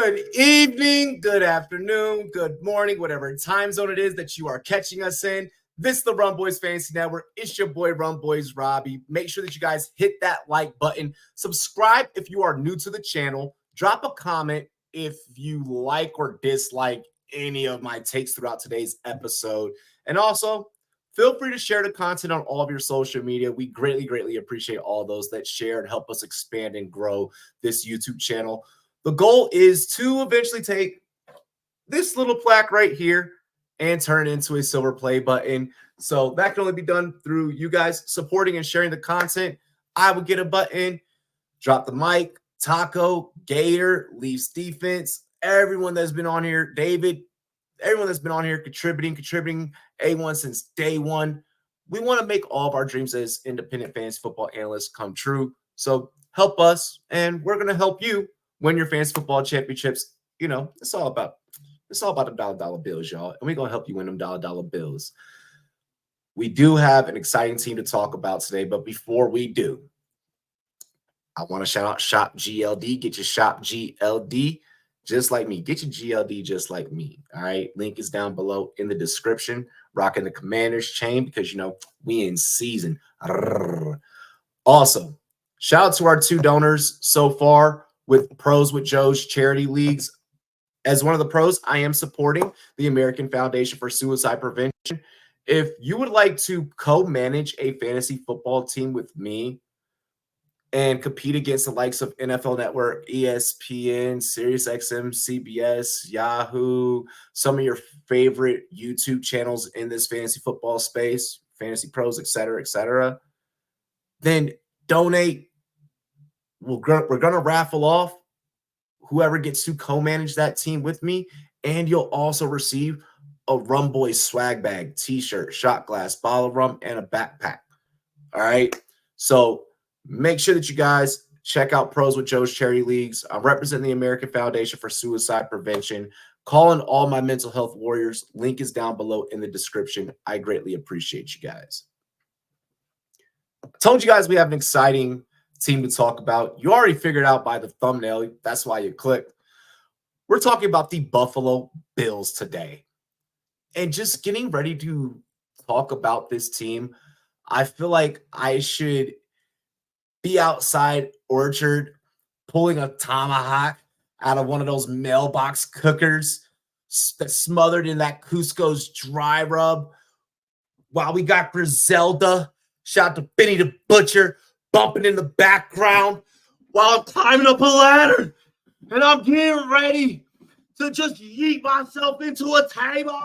Good evening, good afternoon, good morning, whatever time zone it is that you are catching us in. This is the Rumboyz Fantasy Network. It's your boy RumboyzRobbie. Make sure that you guys hit that like button. Subscribe if you are new to the channel. Drop a comment if you like or dislike any of my takes throughout today's episode. And also, feel free to share the content on all of your social media. We greatly appreciate all those that share and help us expand and grow this YouTube channel. The goal is to eventually take this little plaque right here and turn it into a silver play button. So that can only be done through you guys supporting and sharing the content. I would get a button, drop the mic, Taco, Gator, Leafs defense, everyone that's been on here, David, everyone that's been on here contributing A1 since day one. We want to make all of our dreams as independent fantasy football analysts come true. So help us, and we're going to help you win your fantasy football championships. You know, it's all about the dollar bills, y'all. And we're going to help you win them dollar bills. We do have an exciting team to talk about today, but before we do, I want to shout out Shop GLD. Get your Shop GLD just like me. Get your GLD just like me. All right. Link is down below in the description. Rocking the Commanders chain because, you know, we in season. Also, shout out to our 2 donors so far with Pros with Joe's charity leagues. As one of the pros, I am supporting the American Foundation for Suicide Prevention. If you would like to co-manage a fantasy football team with me and compete against the likes of NFL Network, ESPN, SiriusXM, CBS, Yahoo, some of your favorite YouTube channels in this fantasy football space, Fantasy Pros, etc., then donate. We're going to raffle off whoever gets to co-manage that team with me, and you'll also receive a Rumboyz swag bag, t-shirt, shot glass, bottle of rum, and a backpack. All right? So make sure that you guys check out Pros with Joe's Charity Leagues. I'm representing the American Foundation for Suicide Prevention. Calling all my mental health warriors. Link is down below in the description. I greatly appreciate you guys. I told you guys we have an exciting team to talk about. You already figured out by the thumbnail. That's why you clicked. We're talking about the Buffalo Bills today. And just getting ready to talk about this team, I feel like I should be outside Orchard pulling a tomahawk out of one of those mailbox cookers that's smothered in that Cusco's dry rub while we got Griselda, shout out to Benny the Butcher, bumping in the background while I'm climbing up a ladder and I'm getting ready to just yeet myself into a table.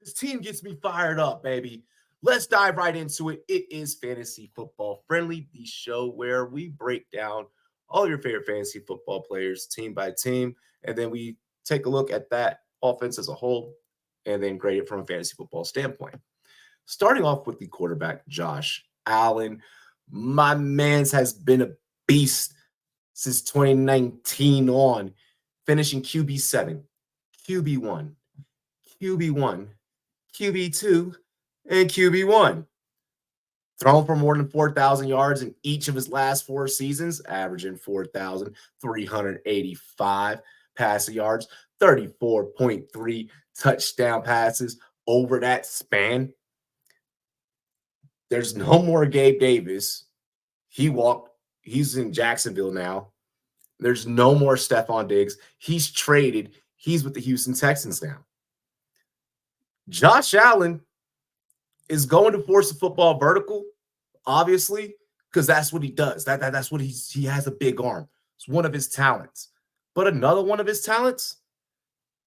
This team gets me fired up, baby. Let's dive right into it. It is Fantasy Football Friendly, the show where we break down all your favorite fantasy football players team by team, and then we take a look at that offense as a whole and then grade it from a fantasy football standpoint. Starting off with the quarterback, Josh Allen. My man's has been a beast since 2019 on, finishing QB7, QB1, QB1, QB2, and QB1. Thrown for more than 4,000 yards in each of his last 4 seasons, averaging 4,385 passing yards, 34.3 touchdown passes over that span. There's no more Gabe Davis. He walked. He's in Jacksonville now. There's no more Stephon Diggs. He's traded. He's with the Houston Texans now. Josh Allen is going to force the football vertical, obviously, because that's what he does. That's what he has a big arm. It's one of his talents. But another one of his talents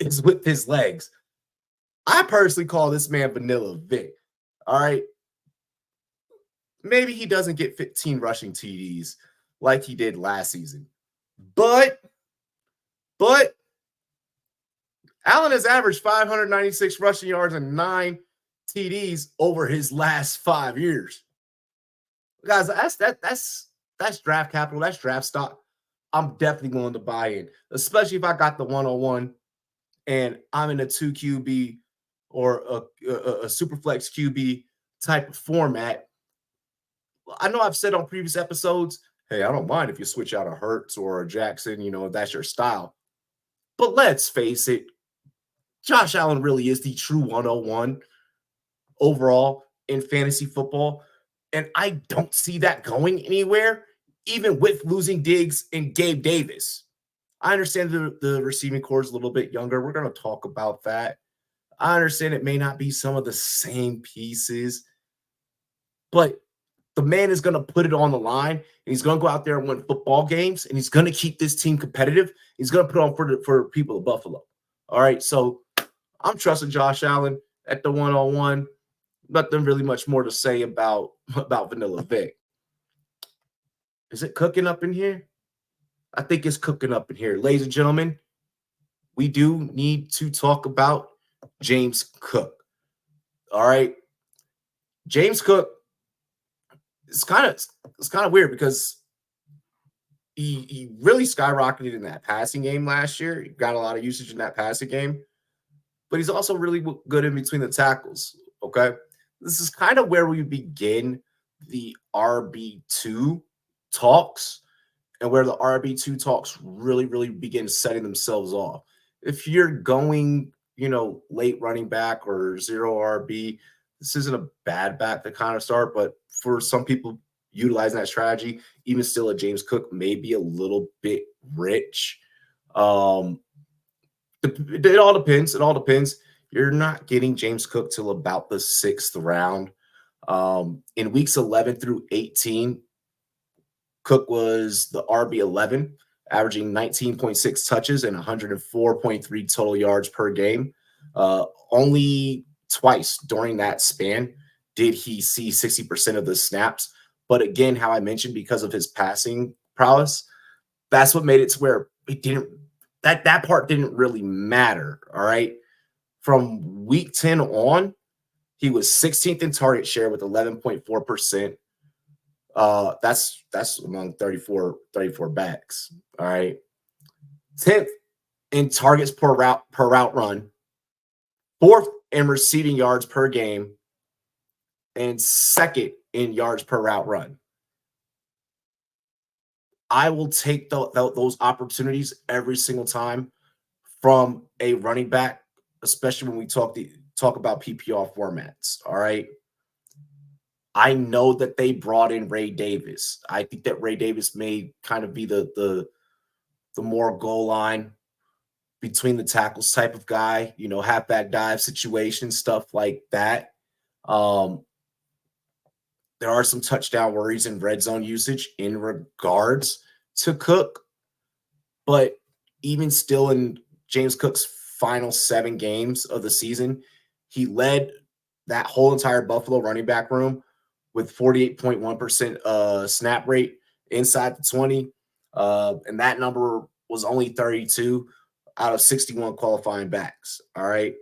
is with his legs. I personally call this man Vanilla Vic. All right. Maybe he doesn't get 15 rushing TDs like he did last season. But Allen has averaged 596 rushing yards and 9 TDs over his last 5 years. Guys, that's draft capital. That's draft stock. I'm definitely willing to buy in, especially if I got the 101 and I'm in a 2 QB or a super flex QB type of format. I know I've said on previous episodes, hey, I don't mind if you switch out a Hurts or a Jackson, if that's your style. But let's face it, Josh Allen really is the true 101 overall in fantasy football. And I don't see that going anywhere, even with losing Diggs and Gabe Davis. I understand the receiving core is a little bit younger. We're going to talk about that. I understand it may not be some of the same pieces, but the man is going to put it on the line, and he's going to go out there and win football games, and he's going to keep this team competitive. He's going to put on for people of Buffalo. All right, so I'm trusting Josh Allen at the 101. Nothing really much more to say about Vanilla Vic. Is it cooking up in here? I think it's cooking up in here. Ladies and gentlemen, we do need to talk about James Cook. All right. James Cook, it's kind of weird because he really skyrocketed in that passing game last year. He got a lot of usage in that passing game, but he's also really good in between the tackles. Okay. This is kind of where we begin the RB2 talks and where the RB2 talks really, really begin setting themselves off. If you're going, late running back or zero RB, this isn't a bad back to kind of start, but for some people utilizing that strategy, even still a James Cook may be a little bit rich. It all depends. It all depends. You're not getting James Cook till about the 6th round. In weeks 11 through 18, Cook was the RB11, averaging 19.6 touches and 104.3 total yards per game. Only twice during that span did he see 60% of the snaps. But again, how I mentioned, because of his passing prowess, that's what made it to where it didn't, that part didn't really matter. All right. From week 10 on, he was 16th in target share with 11.4%. That's among 34 backs. All right. 10th in targets per route run, 4th in receiving yards per game, and 2nd in yards per route run. I will take those opportunities every single time from a running back, especially when we talk about PPR formats. All right. I know that they brought in Ray Davis. I think that Ray Davis may kind of be the more goal line between the tackles type of guy, halfback dive situation, stuff like that. There are some touchdown worries in red zone usage in regards to Cook, but even still, in James Cook's final 7 games of the season, he led that whole entire Buffalo running back room with 48.1% snap rate inside the 20. And that number was only 32 out of 61 qualifying backs. All right.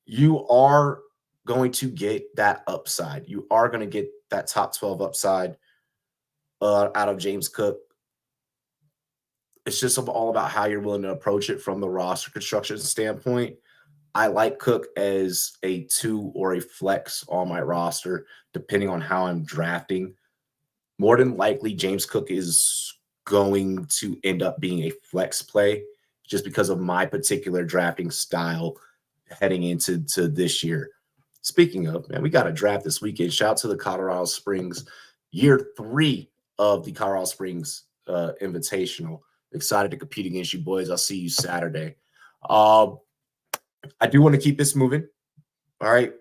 You are going to get that upside. You are going to get that top 12 upside out of James Cook. It's just all about how you're willing to approach it from the roster construction standpoint. I like Cook as a 2 or a flex on my roster, depending on how I'm drafting. More than likely, James Cook is going to end up being a flex play just because of my particular drafting style heading into this year. Speaking of, man, we got a draft this weekend. Shout out to the Colorado Springs, year 3 of the Colorado Springs Invitational. Excited to compete against you boys. I'll see you Saturday. I do want to keep this moving. All right.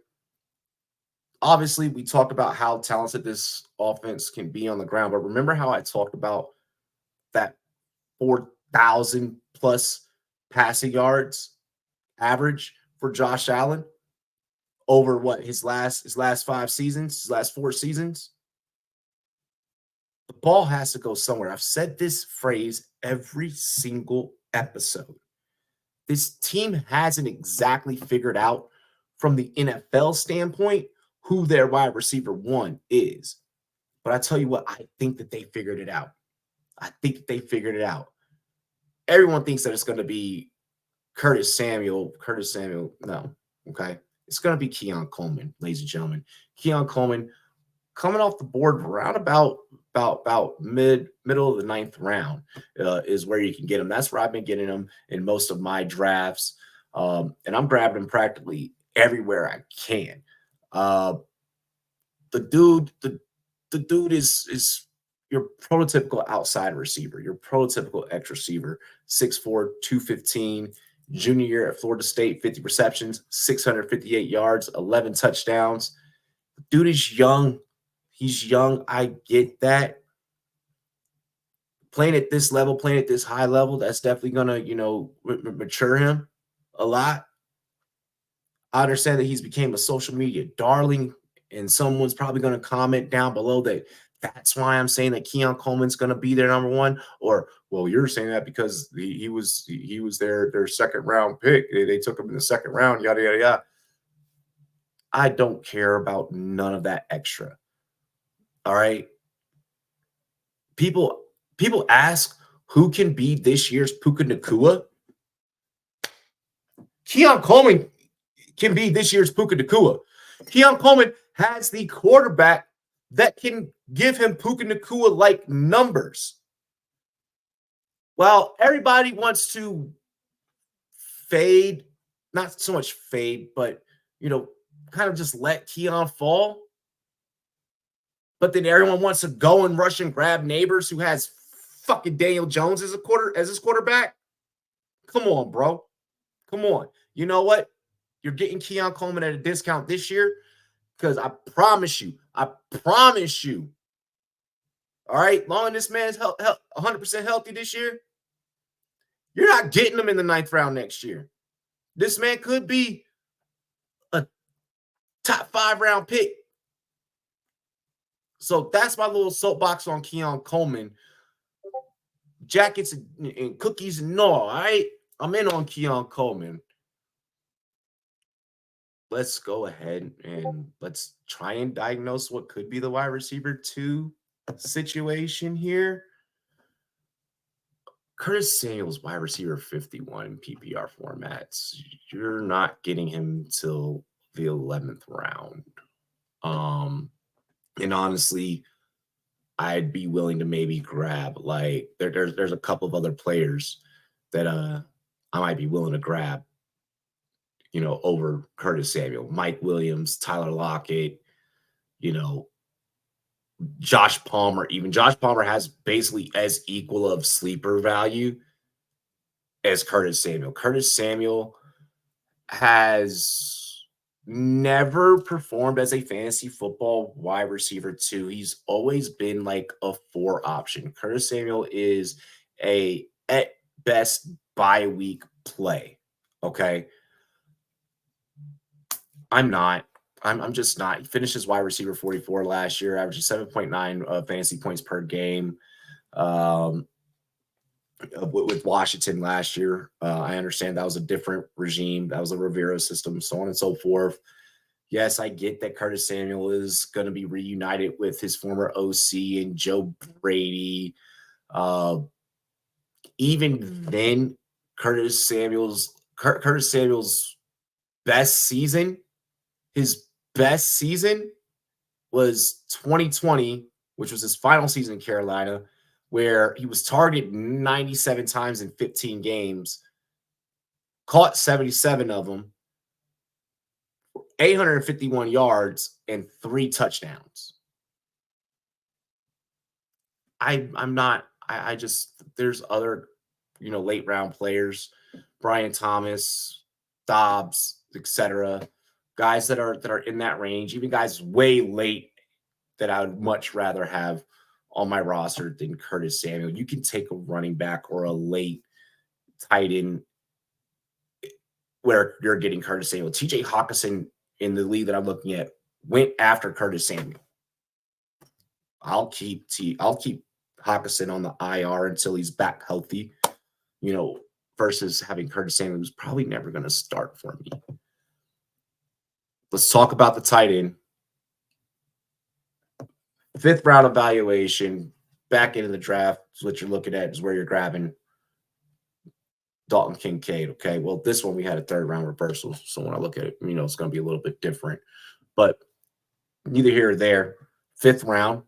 Obviously, we talked about how talented this offense can be on the ground, but remember how I talked about that 4,000 plus passing yards average for Josh Allen over his last 5 seasons, his last 4 seasons? The ball has to go somewhere. I've said this phrase every single episode. This team hasn't exactly figured out from the NFL standpoint who their wide receiver 1 is. But I tell you what, I think that they figured it out. Everyone thinks that it's going to be Curtis Samuel. No. Okay. It's going to be Keon Coleman, ladies and gentlemen. Keon Coleman, coming off the board around about middle of the 9th round is where you can get him. That's where I've been getting him in most of my drafts, and I'm grabbing him practically everywhere I can. The dude is your prototypical outside receiver, your prototypical X receiver, 6'4", 215. Junior year at Florida State, 50 receptions, 658 yards, 11 touchdowns. Dude is young. He's young. I get that. Playing at this level, playing at this high level, that's definitely going to, mature him a lot. I understand that he's became a social media darling, and someone's probably going to comment down below that that's why I'm saying that Keon Coleman's going to be their number one. Or, well, you're saying that because he was their second round pick. They took him in the second round, yada, yada, yada. I don't care about none of that extra. All right. People ask who can be this year's Puka Nacua. Keon Coleman can be this year's Puka Nacua. Keon Coleman has the quarterback that can give him Puka Nacua-like numbers. Well, everybody wants to fade, not so much fade, but, kind of just let Keon fall. But then everyone wants to go and rush and grab Neighbors, who has fucking Daniel Jones as his quarterback. Come on, bro. Come on. You know what? You're getting Keon Coleman at a discount this year because I promise you, all right, long as this man's 100% healthy this year, you're not getting him in the 9th round next year. This man could be a top 5 round pick. So that's my little soapbox on Keon Coleman. Jackets and cookies and all right? I'm in on Keon Coleman. Let's go ahead and let's try and diagnose what could be the wide receiver 2 situation here. Curtis Samuel's wide receiver 51 in PPR formats. You're not getting him till the 11th round. And honestly, I'd be willing to maybe grab there's a couple of other players that I might be willing to grab, over Curtis Samuel, Mike Williams, Tyler Lockett, Josh Palmer. Even Josh Palmer has basically as equal of sleeper value as Curtis Samuel. Curtis Samuel has never performed as a fantasy football wide receiver 2. He's always been like a 4 option. Curtis Samuel is a at best bye week play. Okay. I'm just not. He finished as wide receiver 44 last year, averaging 7.9 fantasy points per game with Washington last year. I understand that was a different regime. That was a Rivera system, so on and so forth. Yes, I get that Curtis Samuel is going to be reunited with his former OC and Joe Brady. Even then, Curtis Samuel's best season, his best season was 2020, which was his final season in Carolina, where he was targeted 97 times in 15 games, caught 77 of them, 851 yards, and 3 touchdowns. There's other, late round players, Brian Thomas, Dobbs, etc., guys that are in that range, even guys way late that I would much rather have on my roster than Curtis Samuel. You can take a running back or a late tight end where you're getting Curtis Samuel. TJ Hawkinson in the league that I'm looking at went after Curtis Samuel. I'll keep Hawkinson on the IR until he's back healthy, versus having Curtis Samuel, who's probably never going to start for me. Let's talk about the tight end. 5th round evaluation, back into the draft is what you're looking at, is where you're grabbing Dalton Kincaid. Okay, well, this one we had a 3rd round reversal, so when I look at it, it's going to be a little bit different, but neither here or there. 5th round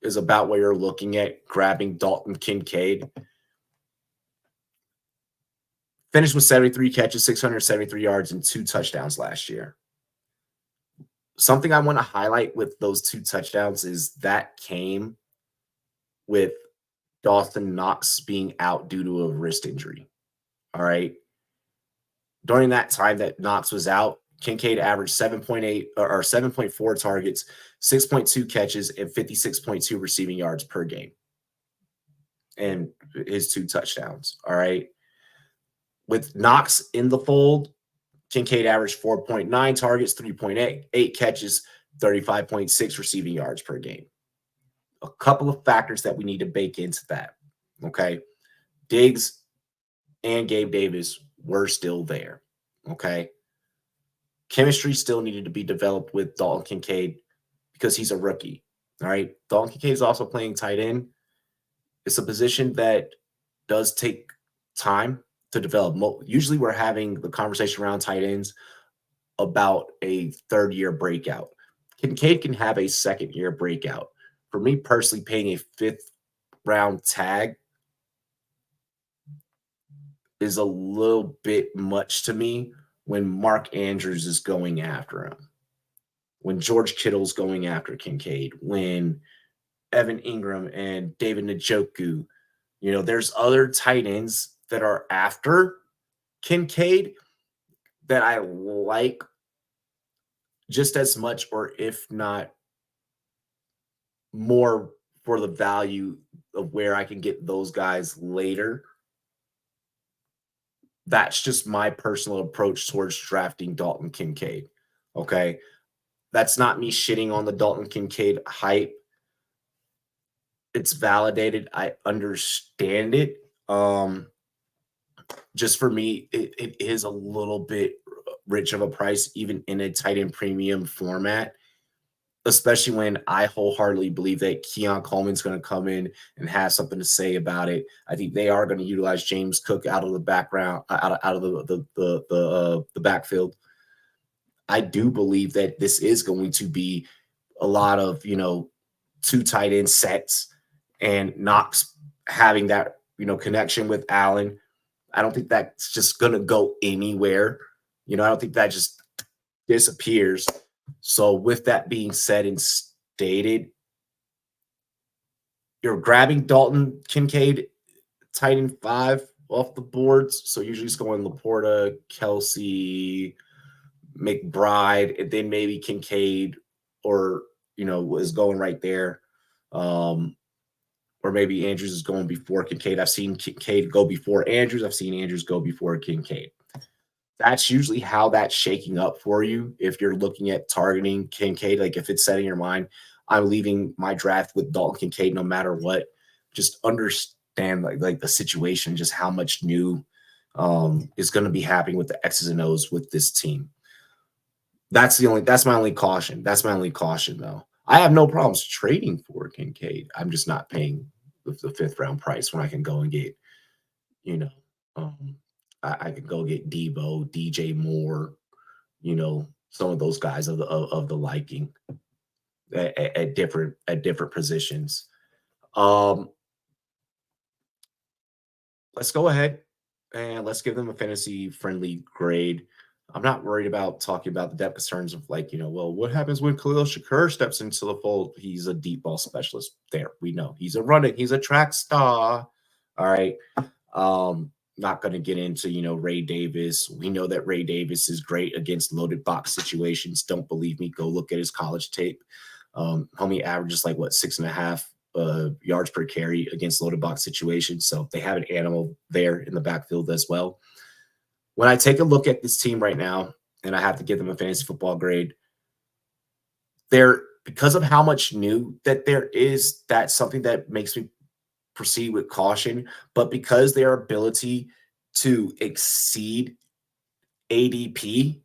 is about where you're looking at grabbing Dalton Kincaid. Finished with 73 catches, 673 yards, and 2 touchdowns last year. Something I want to highlight with those 2 touchdowns is that came with Dawson Knox being out due to a wrist injury. All right. During that time that Knox was out, Kincaid averaged 7.8 or 7.4 targets, 6.2 catches, and 56.2 receiving yards per game. And his 2 touchdowns. All right. With Knox in the fold, Kincaid averaged 4.9 targets, 3.8 catches, 35.6 receiving yards per game. A couple of factors that we need to bake into that. Okay. Diggs and Gabe Davis were still there. Okay. Chemistry still needed to be developed with Dalton Kincaid because he's a rookie. All right. Dalton Kincaid is also playing tight end. It's a position that does take time to develop. Usually we're having the conversation around tight ends about a 3rd-year breakout. Kincaid can have a 2nd-year breakout. For me personally, paying a 5th-round tag is a little bit much to me when Mark Andrews is going after him, when George Kittle's going after Kincaid, when Evan Ingram and David Njoku, there's other tight ends that are after Kincaid that I like just as much, or if not more, for the value of where I can get those guys later. That's just my personal approach towards drafting Dalton Kincaid. Okay. That's not me shitting on the Dalton Kincaid hype. It's validated. I understand it. Just for me, it is a little bit rich of a price, even in a tight end premium format, especially when I wholeheartedly believe that Keon Coleman's going to come in and have something to say about it. I think they are going to utilize James Cook out of the background, out of the backfield. I do believe that this is going to be a lot of 2 tight end sets, and Knox having that connection with Allen. I don't think that's just going to go anywhere. I don't think that just disappears. So with that being said and stated, you're grabbing Dalton Kincaid, tight end 5 off the boards. So usually it's going Laporta, Kelsey, McBride, and then maybe Kincaid, or is going right there. Or maybe Andrews is going before Kincaid. I've seen Kincaid go before Andrews. I've seen Andrews go before Kincaid. That's usually how that's shaking up for you. If you're looking at targeting Kincaid, like if it's set in your mind, I'm leaving my draft with Dalton Kincaid no matter what. Just understand like the situation, just how much new is going to be happening with the X's and O's with this team. That's my only caution. That's my only caution, though. I have no problems trading for Kincaid. I'm just not paying the 5th-round price when I can go and get, I could go get Debo, DJ Moore, some of those guys of the liking at different positions. Let's go ahead and let's give them a fantasy friendly grade. I'm not worried about talking about the depth concerns of what happens when Khalil Shakur steps into the fold? He's a deep ball specialist. There, we know he's a track star. All right. Not going to get into, Ray Davis. We know that Ray Davis is great against loaded box situations. Don't believe me? Go look at his college tape. Homie averages 6.5 yards per carry against loaded box situations. So they have an animal there in the backfield as well. When I take a look at this team right now, and I have to give them a fantasy football grade, because of how much new that there is, that's something that makes me proceed with caution. But because their ability to exceed ADP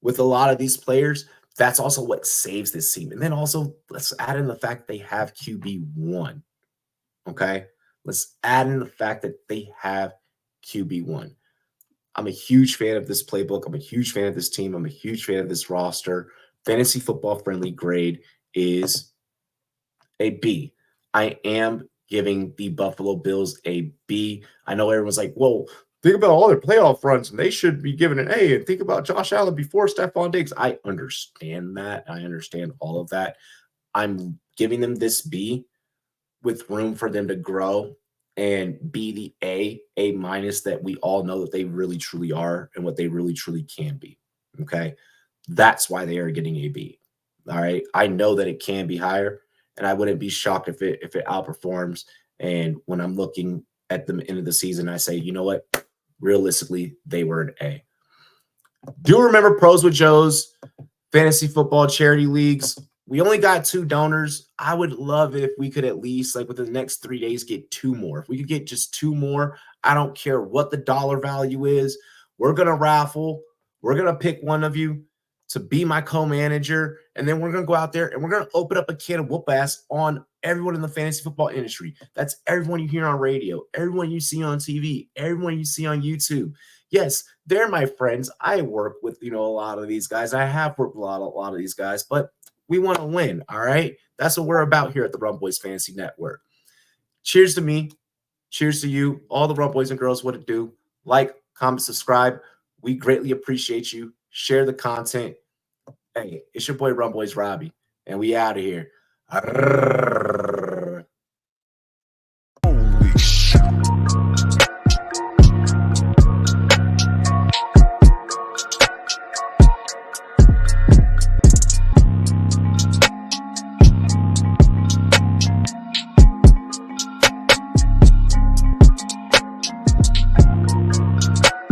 with a lot of these players, that's also what saves this team. And then also, let's add in the fact they have QB1. Okay? Let's add in the fact that they have QB1. I'm a huge fan of this playbook. I'm a huge fan of this team. I'm a huge fan of this roster. Fantasy football friendly grade is A B. I am giving the Buffalo Bills a B. I know everyone's like, whoa, think about all their playoff runs, and they should be given an A. And think about Josh Allen before Stephon Diggs. I understand that. I understand all of that. I'm giving them this B with room for them to grow and be the A minus that we all know that they really truly are and what they really truly can be. Okay. That's why they are getting a B. All right. I know that it can be higher, and I wouldn't be shocked if it outperforms. And when I'm looking at the end of the season, I say, you know what? Realistically, they were an A. Do remember Pros with Joe's fantasy football charity leagues? We only got 2 donors. I would love it if we could at least, like within the next 3 days, get 2 more. If we could get just 2 more, I don't care what the dollar value is. We're going to raffle. We're going to pick one of you to be my co-manager. And then we're going to go out there and we're going to open up a can of whoop ass on everyone in the fantasy football industry. That's everyone you hear on radio, everyone you see on TV, everyone you see on YouTube. Yes, they're my friends. I work with, a lot of these guys. I have worked with a lot of these guys, but we want to win, all right? That's what we're about here at the Rumboyz Fantasy Network. Cheers to me. Cheers to you, all the Rumboyz and girls. What it do? Like, comment, subscribe. We greatly appreciate you. Share the content. Hey, it's your boy RumboyzRobbie, and we out of here.